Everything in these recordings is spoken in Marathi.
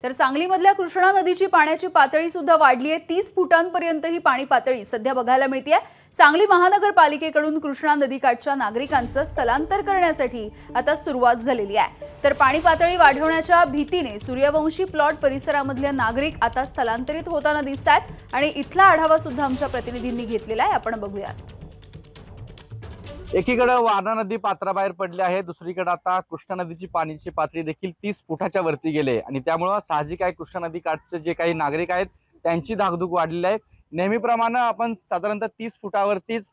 तर सांगलीमधल्या कृष्णा नदीची पाण्याची पातळी सुद्धा वाढली आहे। 30 फुटांपर्यंत ही पाणी पातळी सध्या बघायला मिळते। सांगली महानगरपालिकेकडून कृष्णा नदीकाठच्या नागरिकांचं स्थलांतर करण्यासाठी आता सुरुवात झालेली आहे। तर पाणी पातळी वाढवण्याच्या भीतीने सूर्यवंशी प्लॉट परिसरामधले नागरिक आता स्थलांतरित होताना दिसतात आणि इथला आढावा सुद्धा आमच्या प्रतिनिधींनी घेतलेला आहे, आपण बघूयात। एकीकडे वारणा नदी पात्राबाहेर पडली आहे, दुसरीकडे आता कृष्णा नदीची पाण्याची पातळी देखील 30 फुटाच्या वरती गेले आणि त्यामुळे साहजिक आहे कृष्णा नदी काठचे जे काही नागरिक आहेत त्यांची धाकधूक वाढलेली आहे। नेहमीप्रमाणे आपण साधारणतः 30 फुटावरतीच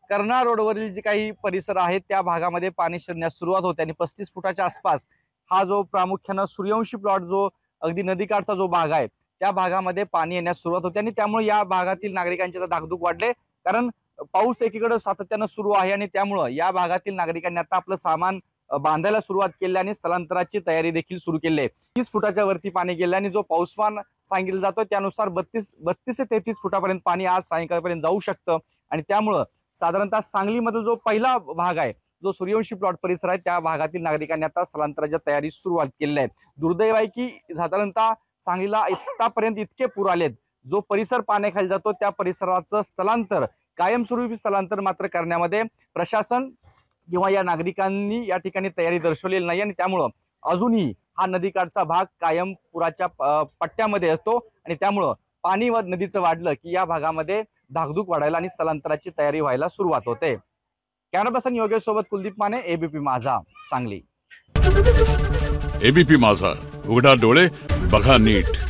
कर्नाळ रोडवरील जे काही परिसर आहेत त्या भागामध्ये पाणी शिरण्यास सुरुवात होते आणि 35 फुटाच्या आसपास हा जो प्रामुख्याने सूर्यवंशी प्लॉट जो अगदी नदीकाठचा जो भाग आहे त्या भागामध्ये पाणी येण्यास सुरुवात होते आणि त्यामुळे या भागातील नागरिकांची धाकधूक वाढले। कारण पाऊस एकीकडे सातत्यानं सुरू आहे आणि त्यामुळे या भागातील नागरिकांनी आता आपलं सामान बांधायला सुरुवात केली आणि स्थलांतराची तयारी देखील सुरू केली आहे। 30 फुटाच्या वरती पाणी गेले आणि जो पाऊसमान सांगितलं जातो त्यानुसार 32 ते 33 फुटापर्यंत पाणी आज सायंकाळपर्यंत जाऊ शकतं आणि त्यामुळे साधारणतः सांगलीमधील जो पहिला भाग आहे जो सूर्यवंशी प्लॉट परिसर आहे त्या भागातील नागरिकांनी आता स्थलांतराच्या तयारी सुरुवात केली आहे। दुर्दैव आहे की साधारणतः सांगलीला आतापर्यंत इतके पूर आलेत, जो परिसर पाण्याखाली जातो त्या परिसराचं स्थलांतर कायमस्वरूपी स्थलांतर मात्र करण्यामध्ये प्रशासन किंवा या नागरिकांनी या ठिकाणी तयारी दर्शवलेली नाही आणि त्यामुळं अजूनही हा नदीकाठचा भाग कायम पुराच्या पट्ट्यामध्ये असतो आणि त्यामुळं पाणी नदीचं वाढलं की या भागामध्ये धाकधूक वाढायला आणि स्थलांतराची तयारी व्हायला सुरुवात होते। कॅमेरा पर्सन योगेश सोबत कुलदीप माने, एबीपी माझा, सांगली। एबीपी माझा, उघडा डोळे बघा नीट।